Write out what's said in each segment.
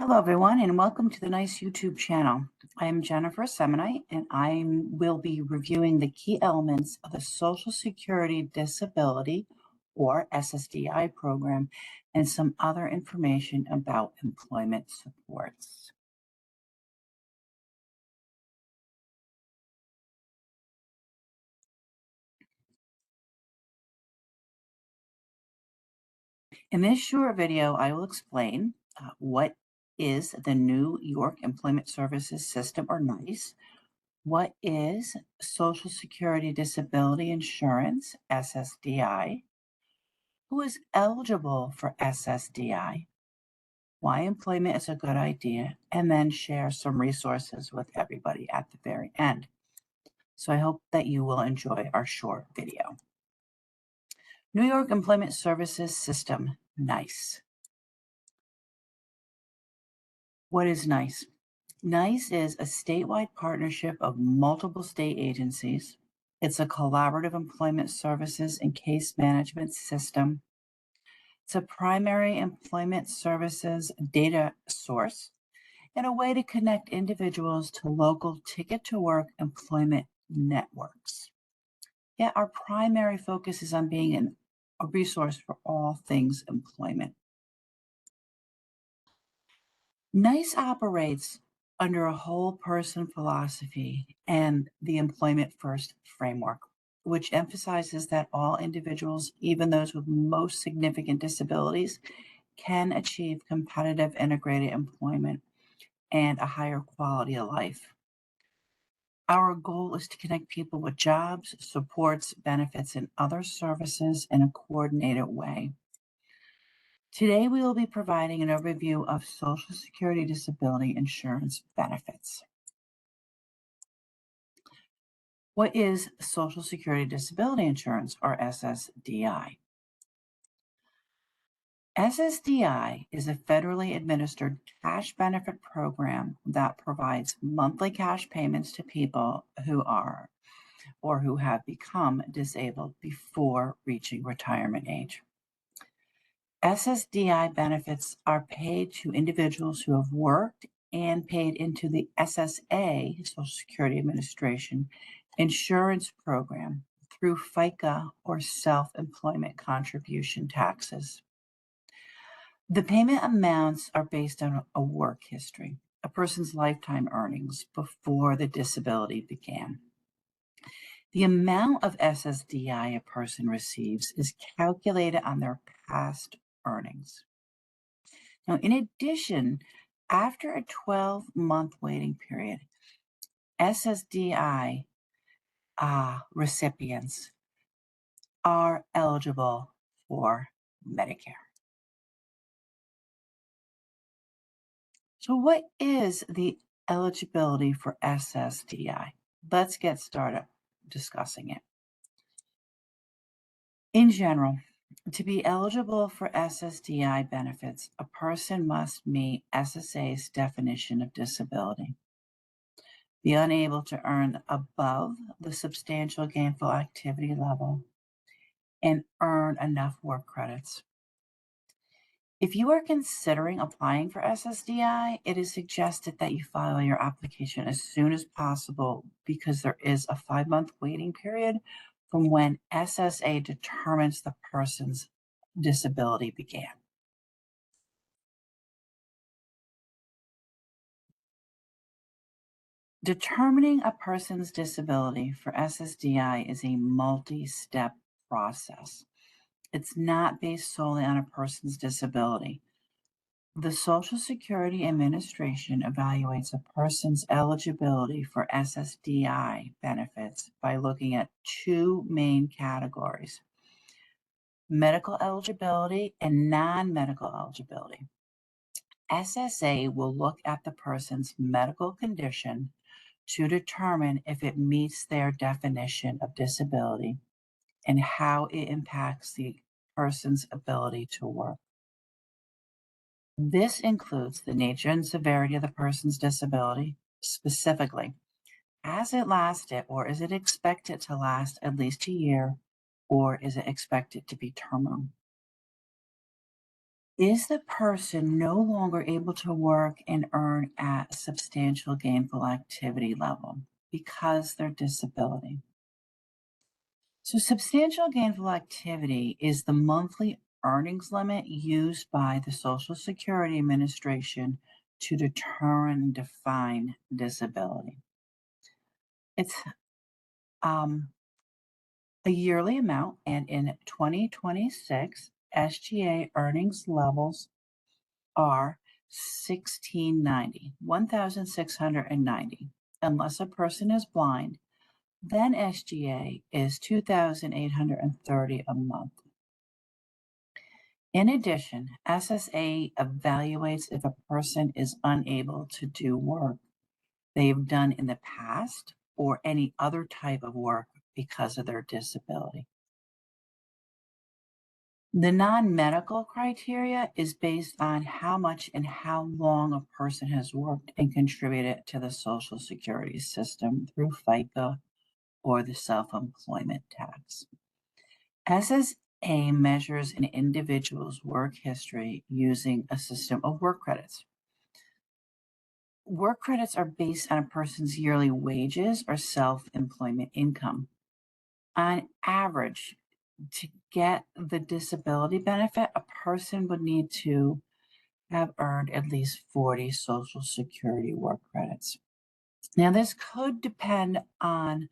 Hello, everyone, and welcome to the NYESS YouTube channel. I am Jennifer Semonite, and I will be reviewing the key elements of the Social Security Disability, or SSDI program, and some other information about employment supports. In this short video, I will explain what is the New York Employment Services System, or NYESS, what is Social Security Disability Insurance, SSDI, who is eligible for SSDI, why employment is a good idea, and then share some resources with everybody at the very end. So I hope that you will enjoy our short video. New York Employment Services System, NYESS. What is NYESS? NYESS is a statewide partnership of multiple state agencies. It's a collaborative employment services and case management system. It's a primary employment services data source and a way to connect individuals to local ticket-to-work employment networks. Yet our primary focus is on being a resource for all things employment. NYESS operates under a whole person philosophy and the Employment First framework, which emphasizes that all individuals, even those with most significant disabilities, can achieve competitive integrated employment and a higher quality of life. Our goal is to connect people with jobs, supports, benefits, and other services in a coordinated way. Today, we will be providing an overview of Social Security disability insurance benefits. What is Social Security Disability Insurance, or SSDI? SSDI is a federally administered cash benefit program that provides monthly cash payments to people who are or who have become disabled before reaching retirement age. SSDI benefits are paid to individuals who have worked and paid into the SSA, Social Security Administration, insurance program through FICA or self-employment contribution taxes. The payment amounts are based on a work history, a person's lifetime earnings before the disability began. The amount of SSDI a person receives is calculated on their past earnings. Now, in addition, after a 12-month waiting period, SSDI recipients are eligible for Medicare. So what is the eligibility for SSDI? Let's get started discussing it. In general, to be eligible for SSDI benefits, a person must meet SSA's definition of disability, be unable to earn above the substantial gainful activity level, and earn enough work credits. If you are considering applying for SSDI, it is suggested that you file your application as soon as possible because there is a 5-month waiting period from when SSA determines the person's disability began. Determining a person's disability for SSDI is a multi-step process. It's not based solely on a person's disability. The Social Security Administration evaluates a person's eligibility for SSDI benefits by looking at two main categories: medical eligibility and non-medical eligibility. SSA will look at the person's medical condition to determine if it meets their definition of disability and how it impacts the person's ability to work. This includes the nature and severity of the person's disability, specifically, has it lasted or is it expected to last at least a year, or is it expected to be terminal? Is the person no longer able to work and earn at substantial gainful activity level because their disability? So, substantial gainful activity is the monthly earnings limit used by the Social Security Administration to determine and define disability. It's um, a yearly amount, and in 2026, SGA earnings levels are 1690, unless a person is blind, then SGA is 2,830 a month. In addition, SSA evaluates if a person is unable to do work they've done in the past or any other type of work because of their disability. The non-medical criteria is based on how much and how long a person has worked and contributed to the Social Security system through FICA or the self-employment tax. SSA measures an individual's work history using a system of work credits. Work credits are based on a person's yearly wages or self-employment income. On average, to get the disability benefit, a person would need to have earned at least 40 Social Security work credits. Now, this could depend on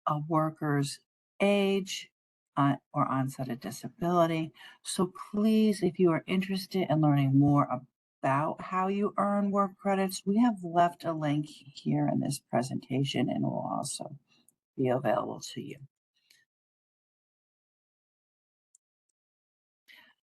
a worker's age or onset of disability. So please, if you are interested in learning more about how you earn work credits, we have left a link here in this presentation and will also be available to you.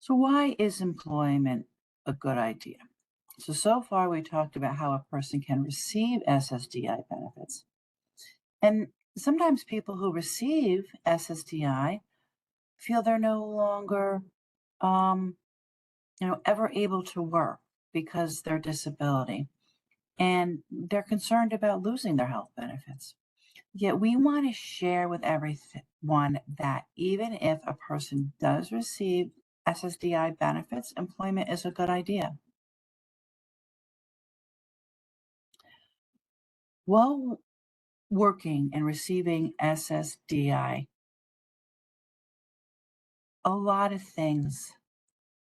So why is employment a good idea? So far we talked about how a person can receive SSDI benefits. And sometimes people who receive SSDI feel they're no longer, um, ever able to work because their disability, and they're concerned about losing their health benefits. Yet we want to share with everyone that even if a person does receive SSDI benefits, employment is a good idea. While working and receiving SSDI, a lot of things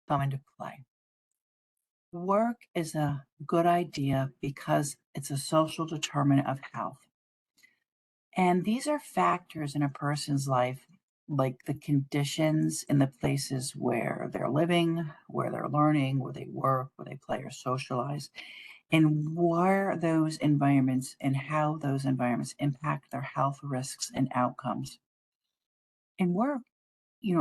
come into play. Work is a good idea because it's a social determinant of health. And these are factors in a person's life, like the conditions in the places where they're living, where they're learning, where they work, where they play or socialize, and where those environments and how those environments impact their health risks and outcomes. And work,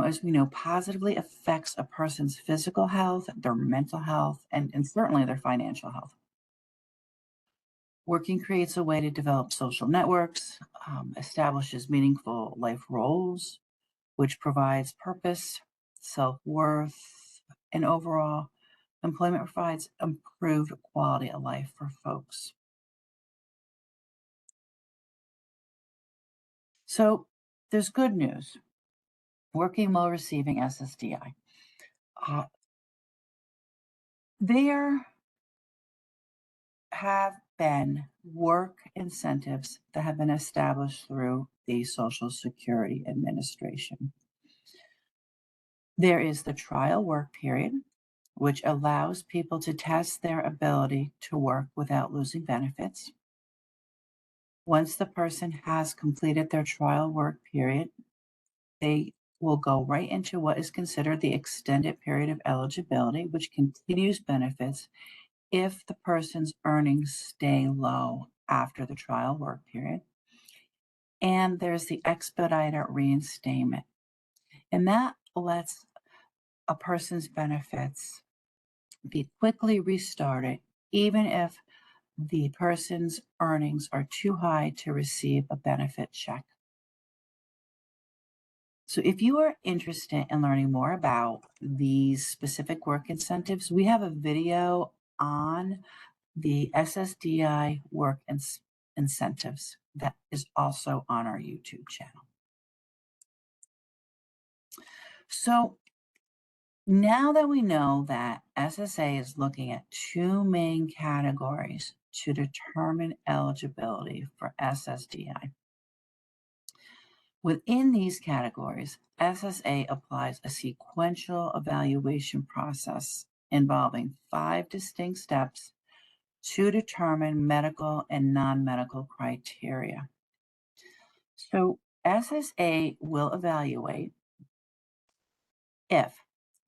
as we know, positively affects a person's physical health, their mental health, and certainly their financial health. Working creates a way to develop social networks, establishes meaningful life roles, which provides purpose, self worth, and overall employment provides improved quality of life for folks. So there's good news. Working while receiving SSDI. Uh, there have been work incentives that have been established through the Social Security Administration. There is the trial work period, which allows people to test their ability to work without losing benefits. Once the person has completed their trial work period, they will go right into what is considered the extended period of eligibility, which continues benefits if the person's earnings stay low after the trial work period. And there's the expedited reinstatement, and that lets a person's benefits be quickly restarted, even if the person's earnings are too high to receive a benefit check. So, if you are interested in learning more about these specific work incentives, we have a video on the SSDI work incentives that is also on our YouTube channel. So, Now that we know that SSA is looking at two main categories to determine eligibility for SSDI. Within these categories, SSA applies a sequential evaluation process involving 5 distinct steps to determine medical and non-medical criteria. So SSA will evaluate if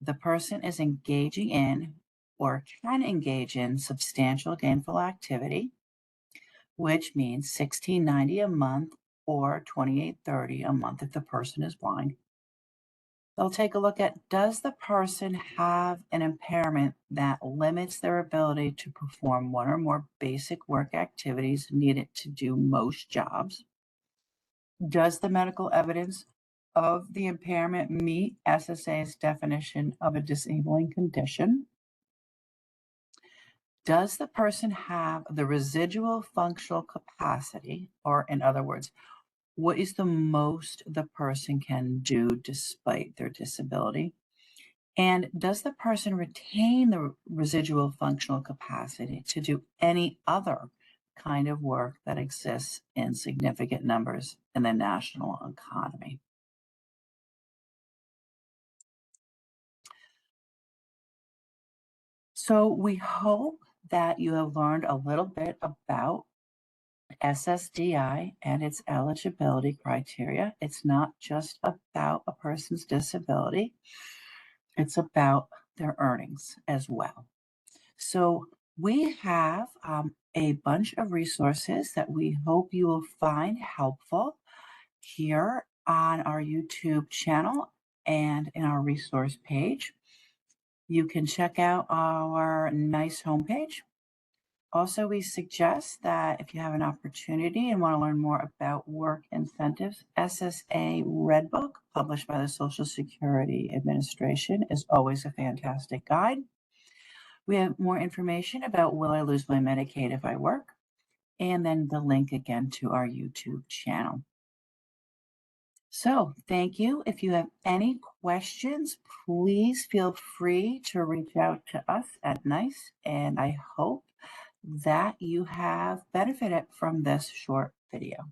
the person is engaging in or can engage in substantial gainful activity, which means 1690 a month or 2830 a month if the person is blind. They'll take a look at, does the person have an impairment that limits their ability to perform one or more basic work activities needed to do most jobs? Does the medical evidence of the impairment meet SSA's definition of a disabling condition? Does the person have the residual functional capacity, or in other words, what is the most the person can do despite their disability? And does the person retain the residual functional capacity to do any other kind of work that exists in significant numbers in the national economy? So we hope that you have learned a little bit about SSDI and its eligibility criteria. It's not just about a person's disability, it's about their earnings as well. So we have a bunch of resources that we hope you will find helpful here on our YouTube channel and in our resource page. You can check out our NYESS homepage. Also, we suggest that if you have an opportunity and want to learn more about work incentives, SSA Red Book, published by the Social Security Administration, is always a fantastic guide. We have more information about will I lose my Medicaid if I work, and then the link again to our YouTube channel. So thank you. If you have any questions, please feel free to reach out to us at NYESS, and I hope that you have benefited from this short video.